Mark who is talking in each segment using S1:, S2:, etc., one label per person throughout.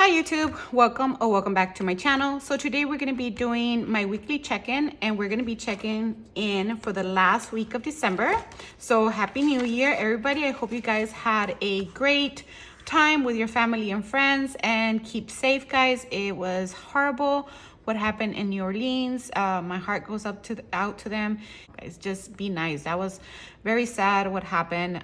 S1: Hi YouTube, welcome back to my channel. So today we're going to be doing my weekly check-in, and we're going to be checking in for the last week of December. So happy new year everybody. I hope you guys had a great time with your family and friends, and keep safe guys. It was horrible what happened in New Orleans. My heart goes out to them. Guys, just be nice. That was very sad what happened.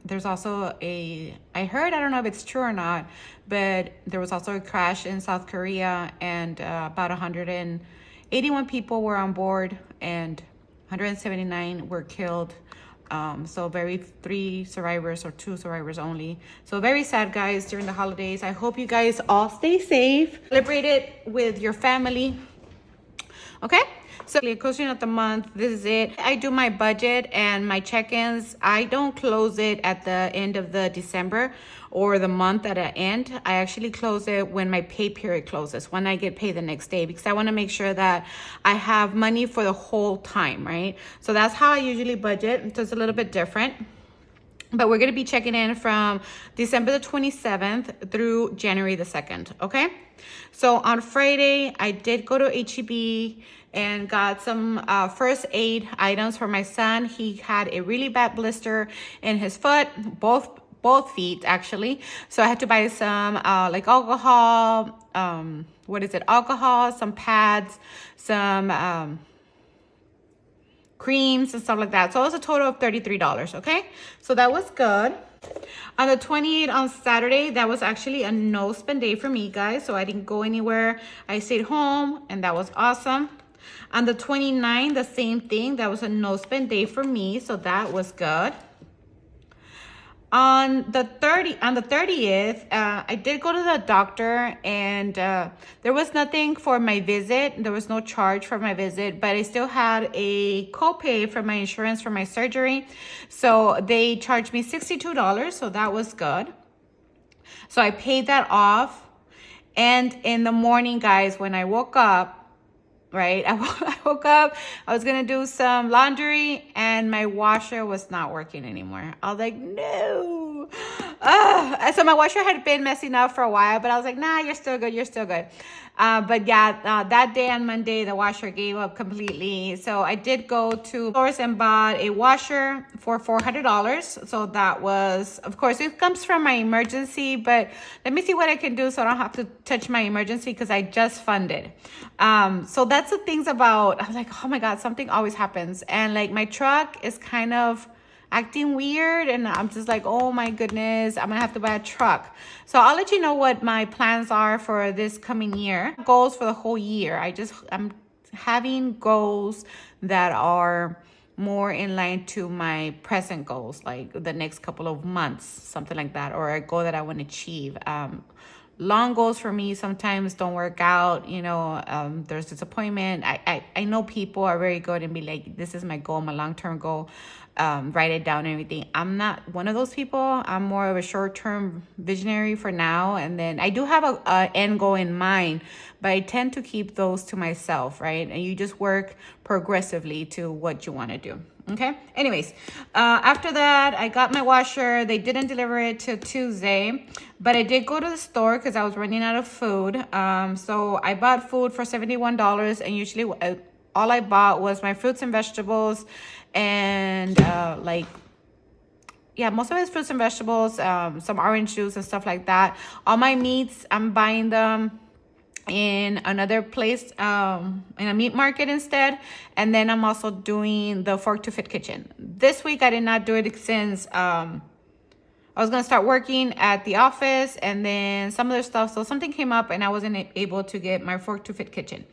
S1: There's also I heard, I don't know if it's true or not, but there was also a crash in South Korea, and about 181 people were on board and 179 were killed. So three survivors, or two survivors only. So very sad guys during the holidays. I hope you guys all stay safe, celebrate it with your family. Okay, so closing out the month, this is it. I do my budget and my check-ins. I don't close it at the end of the December or the month at the end. I actually close it when my pay period closes, when I get paid the next day, because I want to make sure that I have money for the whole time, right? So that's how I usually budget. So it's a little bit different. But we're going to be checking in from December the 27th through January the 2nd, okay? So on Friday, I did go to HEB and got some first aid items for my son. He had a really bad blister in his foot, both feet actually. So I had to buy some like alcohol, alcohol, some pads, some creams and stuff like that. So it was a total of $33, okay? So that was good. On the 28th, on Saturday, that was actually a no spend day for me, guys. So I didn't go anywhere. I stayed home, and that was awesome. On the 29th, the same thing. That was a no spend day for me, so that was good. On the 30th, I did go to the doctor, and there was nothing for my visit. There was no charge for my visit, but I still had a copay for my insurance for my surgery. So they charged me $62, so that was good. So I paid that off. And in the morning, guys, when I woke up, right, I woke up, I was gonna do some laundry, and my washer was not working anymore. I was like, no. So my washer had been messing up for a while, but I was like, nah, you're still good. But yeah, that day on Monday, the washer gave up completely. So I did go to stores and bought a washer for $400. So that was, of course, it comes from my emergency, but let me see what I can do so I don't have to touch my emergency, because I just funded. So that's the things about, I was like, oh my God, something always happens. And like my truck is kind of acting weird, and I'm just like, oh my goodness, I'm gonna have to buy a truck. So I'll let you know what my plans are for this coming year. Goals for the whole year. I'm having goals that are more in line to my present goals, like the next couple of months, something like that, or a goal that I want to achieve. Long goals for me sometimes don't work out, there's disappointment. I know people are very good and be like, this is my goal, my long-term goal, write it down and everything. I'm not one of those people. I'm more of a short-term visionary for now, and then I do have a end goal in mind, but I tend to keep those to myself, right? And you just work progressively to what you want to do. Okay, anyways, after that, I got my washer. They didn't deliver it till Tuesday, but I did go to the store because I was running out of food. So I bought food for $71, and usually all I bought was my fruits and vegetables, and most of it is fruits and vegetables, some orange juice and stuff like that. All my meats, I'm buying them in another place, in a meat market instead. And then I'm also doing the Fork to Fit kitchen. This week I did not do it since I was gonna start working at the office, and then some other stuff. So something came up and I wasn't able to get my Fork to Fit kitchen.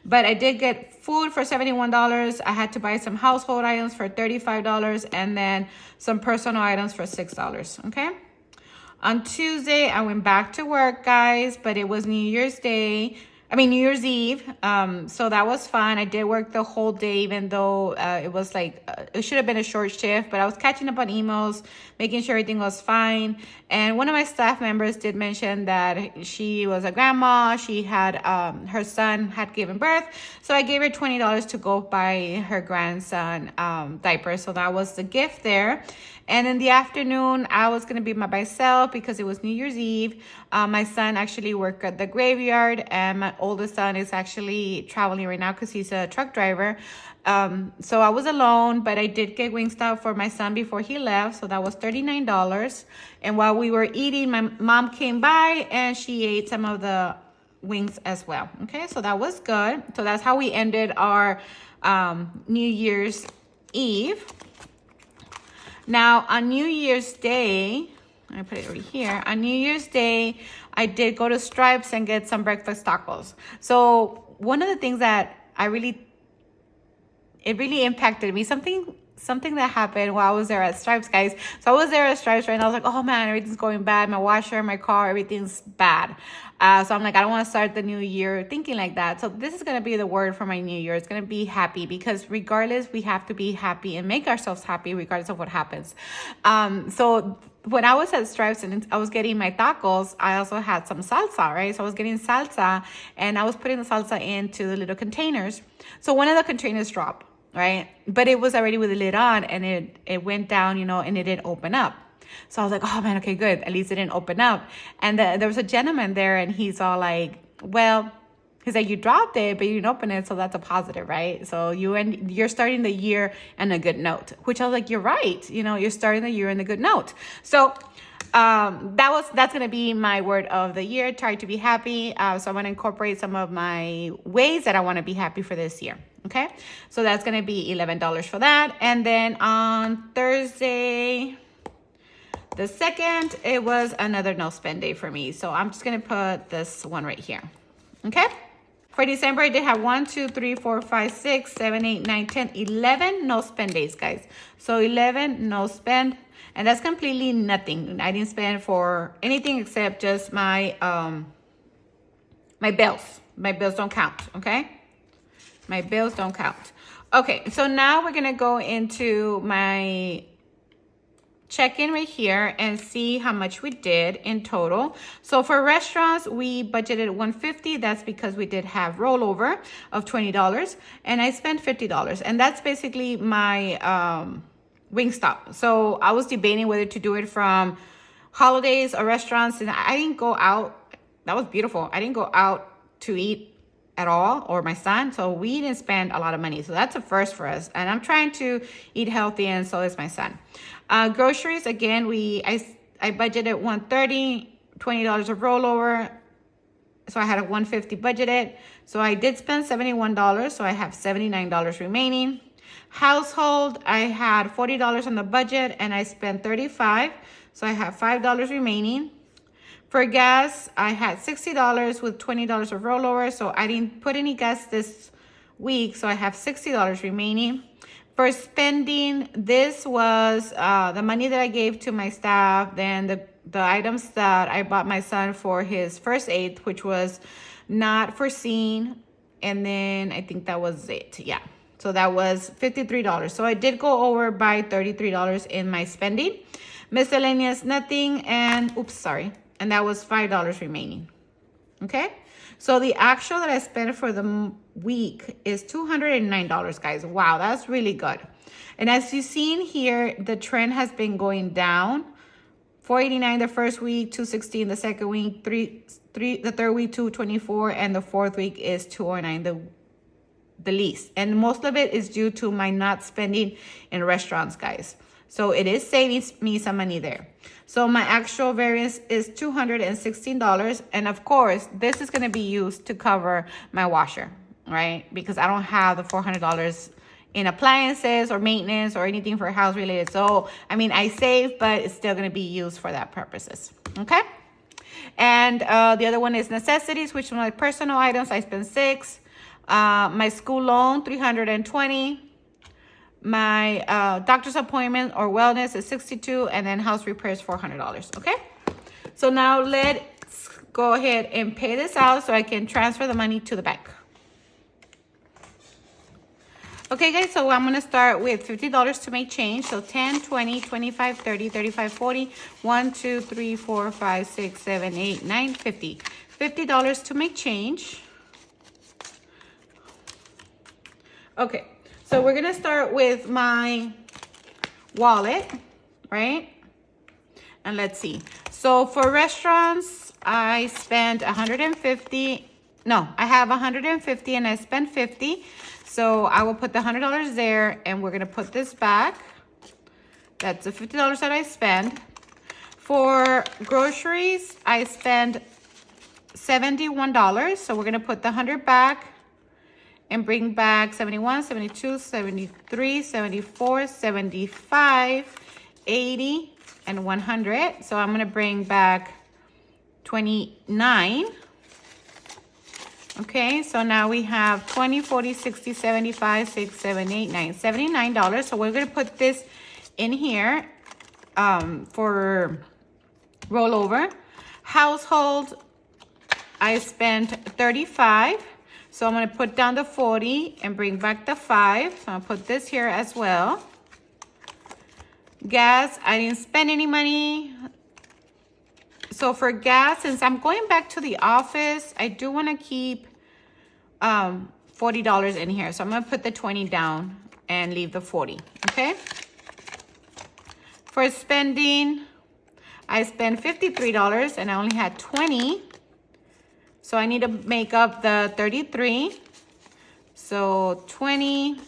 S1: But I did get food for $71. I had to buy some household items for $35, and then some personal items for $6, okay? On Tuesday, I went back to work, guys, but it was New Year's Eve. So that was fun. I did work the whole day, even though it was like, it should have been a short shift, but I was catching up on emails, making sure everything was fine. And one of my staff members did mention that she was a grandma. She had, her son had given birth. So I gave her $20 to go buy her grandson diapers. So that was the gift there. And in the afternoon, I was going to be by myself because it was New Year's Eve. My son actually worked at the graveyard, and my oldest son is actually traveling right now because he's a truck driver. So I was alone, but I did get Wingstop for my son before he left. So that was $39. And while we were eating, my mom came by and she ate some of the wings as well. Okay, so that was good. So that's how we ended our New Year's Eve. Now on New Year's Day, I put it over here. On New Year's Day, I did go to Stripes and get some breakfast tacos. So one of the things that it really impacted me, something that happened while I was there at Stripes, guys. So I was there at Stripes, right? And I was like, oh man, everything's going bad. My washer, my car, everything's bad. So I'm like, I don't want to start the new year thinking like that. So this is going to be the word for my new year. It's going to be happy, because regardless, we have to be happy and make ourselves happy regardless of what happens. So when I was at Stripes and I was getting my tacos, I also had some salsa, right? So I was getting salsa and I was putting the salsa into the little containers. So one of the containers dropped, right? But it was already with the lid on, and it went down, and it didn't open up. So I was like, oh man, okay, good. At least it didn't open up. And there was a gentleman there, and he's all like, well, he's like, you dropped it, but you didn't open it. So that's a positive, right? So you're starting the year on a good note, which I was like, you're right. You're starting the year on a good note. So that's gonna be my word of the year. Try to be happy. So I'm gonna incorporate some of my ways that I want to be happy for this year. Okay, so that's gonna be $11 for that. And then on Thursday, the 2nd, it was another no spend day for me. So I'm just gonna put this one right here. Okay. For December, I did have 1, 2, 3, 4, 5, 6, 7, 8, 9, 10, 11 no spend days, guys. So 11 no spend. And that's completely nothing. I didn't spend for anything except just my my bills. My bills don't count, okay? My bills don't count. Okay, so now we're gonna go into my check-in right here and see how much we did in total. So for restaurants, we budgeted $150. That's because we did have rollover of $20, and I spent $50. And that's basically my Wingstop. So I was debating whether to do it from holidays or restaurants, and I didn't go out. That was beautiful. I didn't go out to eat at all, or my son, so we didn't spend a lot of money. So that's a first for us, and I'm trying to eat healthy, and so is my son. Groceries, again, I budgeted $130, $20 of rollover, so I had a $150 budgeted. So I did spend $71, so I have $79 remaining. Household, I had $40 on the budget, and I spent $35, so I have $5 remaining. For gas, I had $60 with $20 of rollover, so I didn't put any gas this week, so I have $60 remaining. For spending, this was the money that I gave to my staff, then the items that I bought my son for his first aid, which was not foreseen, and then I think that was it, yeah. So that was $53. So I did go over by $33 in my spending. Miscellaneous, nothing, and and that was $5 remaining. Okay, so the actual that I spent for the week is $209, guys. Wow, that's really good. And as you've seen here, the trend has been going down. $489 the first week, $216 the second week, the third week $224, and the fourth week is $209 the least. And most of it is due to my not spending in restaurants, guys. So it is saving me some money there. So my actual variance is $216. And of course, this is going to be used to cover my washer, right? Because I don't have the $400 in appliances or maintenance or anything for house related. So, I mean, I save, but it's still going to be used for that purposes. Okay. And the other one is necessities, which are my personal items. I spent $6. My school loan, $320. My doctor's appointment or wellness is $62, and then house repairs $400. Okay, so now let's go ahead and pay this out so I can transfer the money to the bank. Okay, guys, so I'm gonna start with $50 to make change. So 10, 20, 25, 30, 35, 40, 1, 2, 3, 4, 5, 6, 7, 8, 9, 50. $50 to make change. Okay. So we're going to start with my wallet. right? And let's see. So for restaurants, I spent 150. No, I have 150 and I spent 50. So I will put the $100 there and we're going to put this back. That's the $50 that I spent. For groceries, I spent $71. So we're going to put the 100 back and bring back 71, 72, 73, 74, 75, 80, and 100. So I'm going to bring back 29. Okay, so now we have 20, 40, 60, 75, 6, 7, 8, 9, $79. So we're going to put this in here for rollover. Household, I spent 35. So I'm going to put down the 40 and bring back the 5. So I'll put this here as well. Gas, I didn't spend any money. So for gas, since I'm going back to the office, I do want to keep $40 in here. So I'm going to put the 20 down and leave the 40, okay? For spending, I spent $53 and I only had 20. So I need to make up the 33. So 20,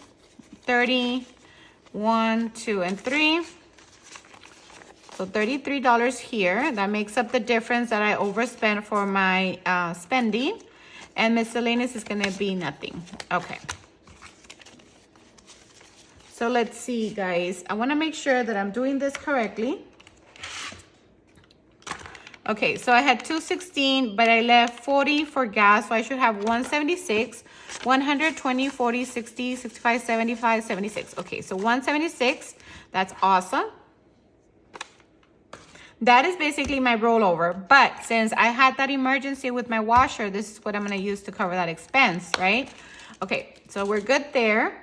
S1: 30, 1, 2, and 3. So $33 here. That makes up the difference that I overspent for my spending. And miscellaneous is going to be nothing. Okay. So let's see, guys. I want to make sure that I'm doing this correctly. Okay, so I had 216, but I left 40 for gas. So I should have 176, 120, 40, 60, 65, 75, 76. Okay, so 176. That's awesome. That is basically my rollover. But since I had that emergency with my washer, this is what I'm going to use to cover that expense, right? Okay, so we're good there.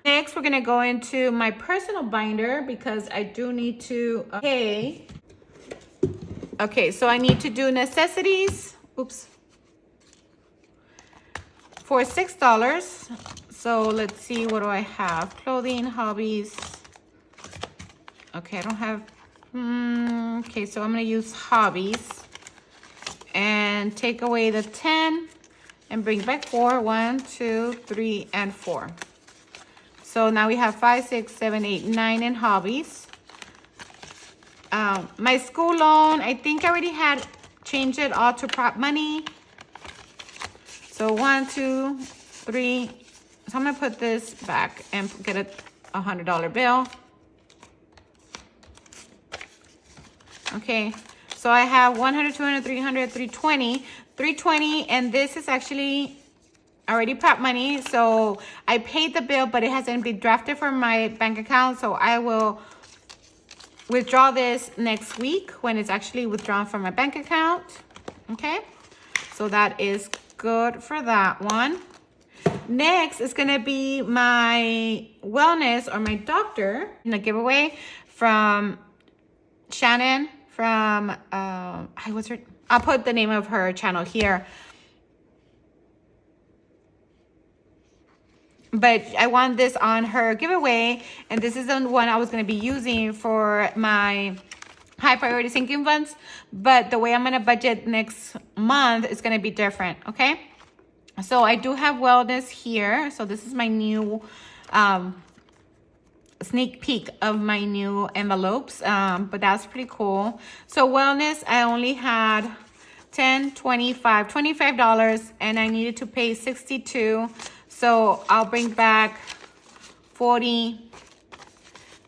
S1: Next, we're going to go into my personal binder because I do need to pay. Okay, so I need to do necessities. Oops. For $6. So let's see, what do I have? Clothing, hobbies. Okay, I don't have... okay, so I'm going to use hobbies. And take away the 10 and bring back 4. 1, 2, 3, and 4. So now we have 5, 6, 7, 8, 9 in hobbies. My school loan, I think I already had changed it all to prop money. So 1, 2, 3. So I'm going to put this back and get a $100 bill. Okay, so I have 100, 200, 300, 320. 320, and this is actually already prop money. So I paid the bill, but it hasn't been drafted from my bank account. So I will withdraw this next week when it's actually withdrawn from my bank account. Okay, so that is good for that one. Next is going to be my wellness or my doctor in a giveaway from Shannon from what's her, I'll put the name of her channel here. But I want this on her giveaway, and this is the one I was going to be using for my high priority sinking funds. But the way I'm going to budget next month is going to be different, okay? So I do have wellness here. So this is my new sneak peek of my new envelopes, but that's pretty cool. So wellness, I only had $25, and I needed to pay $62. So I'll bring back 40,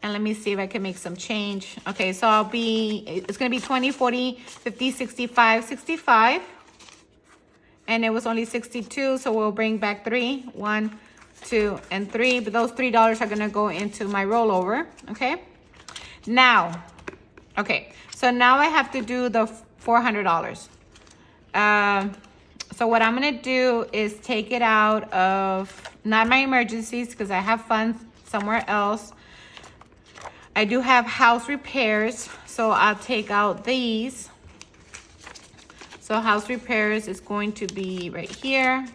S1: and let me see if I can make some change. Okay, so it's gonna be 20, 40, 50, 65, 65. And it was only 62, so we'll bring back 3, 1, 2, and 3. But those $3 are gonna go into my rollover, okay? Now, okay, so now I have to do the $400. So what I'm gonna do is take it out of, not my emergencies, because I have funds somewhere else. I do have house repairs, so I'll take out these. So house repairs is going to be right here.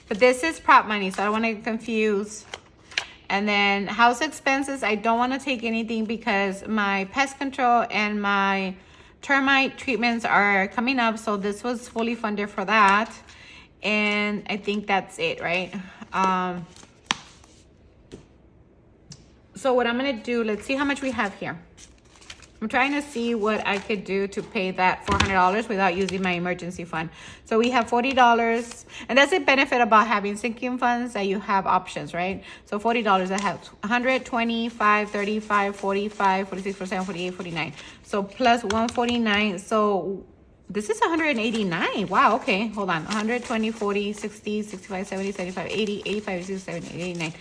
S1: But this is prop money, so I don't want to get confused. And then house expenses, I don't want to take anything because my pest control and my termite treatments are coming up. So this was fully funded for that. And I think that's it, right? So what I'm going to do, let's see how much we have here. I'm trying to see what I could do to pay that $400 without using my emergency fund. So we have $40, and that's the benefit about having sinking funds, that you have options, right? So $40, I have 125, 35, 45, 46, 47, 48, 49. So plus 149. So this is 189. Wow, okay, hold on. 120, 40, 60, 65, 70, 75, 80, 85, 86, 70, 89.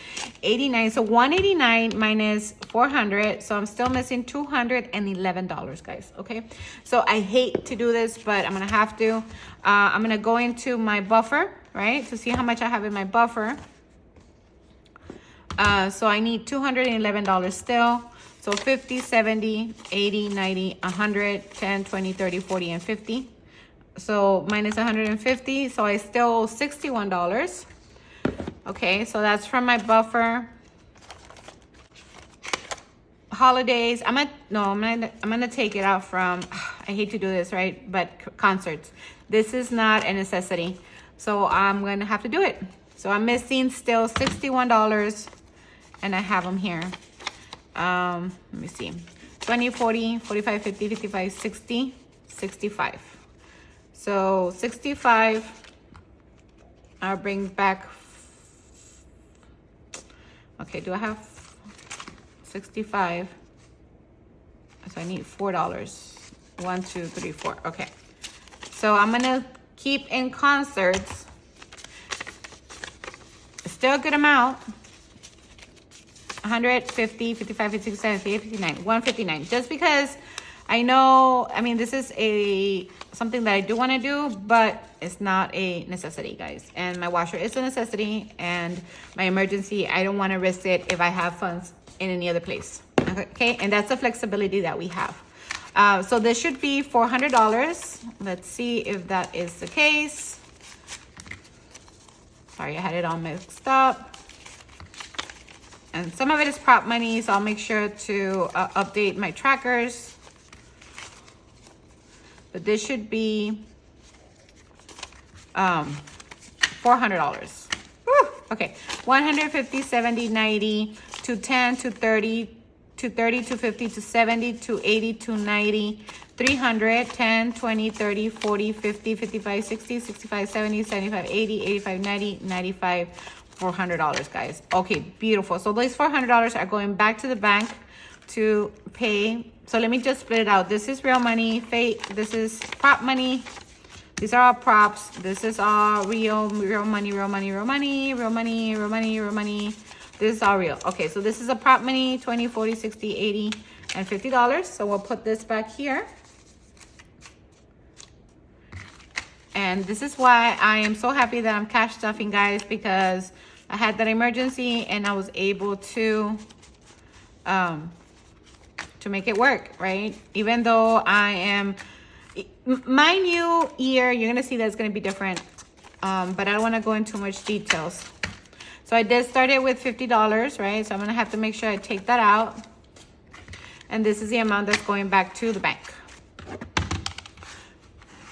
S1: 89. So 189 minus 400. So I'm still missing $211, guys, okay? So I hate to do this, but I'm going to have to. I'm going to go into my buffer, right, to see how much I have in my buffer. So I need $211 still. So 50, 70, 80, 90, 100, 10, 20, 30, 40, and 50. So minus 150. So I still owe $61. Okay, so that's from my buffer. Holidays, I'm gonna take it out from, I hate to do this, right? But concerts. This is not a necessity. So I'm gonna have to do it. So I'm missing still $61, and I have them here. Let me see, 20, 40, 45, 50, 55, 60, 65. So 65, I'll bring back, okay, do I have 65? So I need $4. 1, 2, 3, 4. Okay. So I'm gonna keep in concerts. Still a good amount. 150, 55, 56, 58, 59, 159. Just because I know, I mean, this is something that I do want to do, but it's not a necessity, guys. And my washer is a necessity, and my emergency, I don't want to risk it if I have funds in any other place. Okay, and that's the flexibility that we have. So this should be $400. Let's see if that is the case. Sorry, I had it all mixed up. And some of it is prop money, so I'll make sure to update my trackers. But this should be $400. Woo! Okay, 150, 70, 90, 210, 230, 230, 250, 270, 280, 290, 300, 10, 20, 30, 40, 50, 55, 60, 65, 70, 75, 80, 85, 90, 95, $400, guys. Okay, beautiful. So those $400 are going back to the bank to pay. So let me just split it out. This is real money. This is prop money. These are all props. This is all real money, real money, real money, real money, real money, real money. This is all real. Okay, so this is a prop money, 20, 40, 60, 80, and $50. So we'll put this back here. And this is why I am so happy that I'm cash stuffing, guys, because I had that emergency and I was able to make it work, right? Even though my new year, you're gonna see that it's gonna be different, but I don't wanna go into much details. So I did start it with $50, right? So I'm gonna have to make sure I take that out. And this is the amount that's going back to the bank.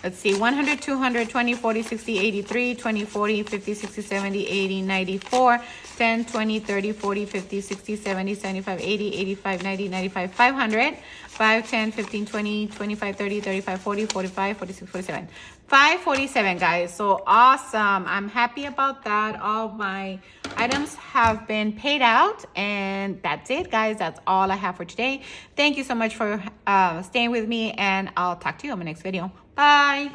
S1: Let's see, 100, 200, 20, 40, 60, 83, 20, 40, 50, 60, 70, 80, 94, 10, 20, 30, 40, 50, 60, 70, 75, 80, 85, 90, 95, 500, 5, 10, 15, 20, 25, 30, 35, 40, 45, 46, 47. 547, guys. So awesome. I'm happy about that. All my items have been paid out, and that's it, guys. That's all I have for today. Thank you so much for staying with me, and I'll talk to you on my next video. Bye.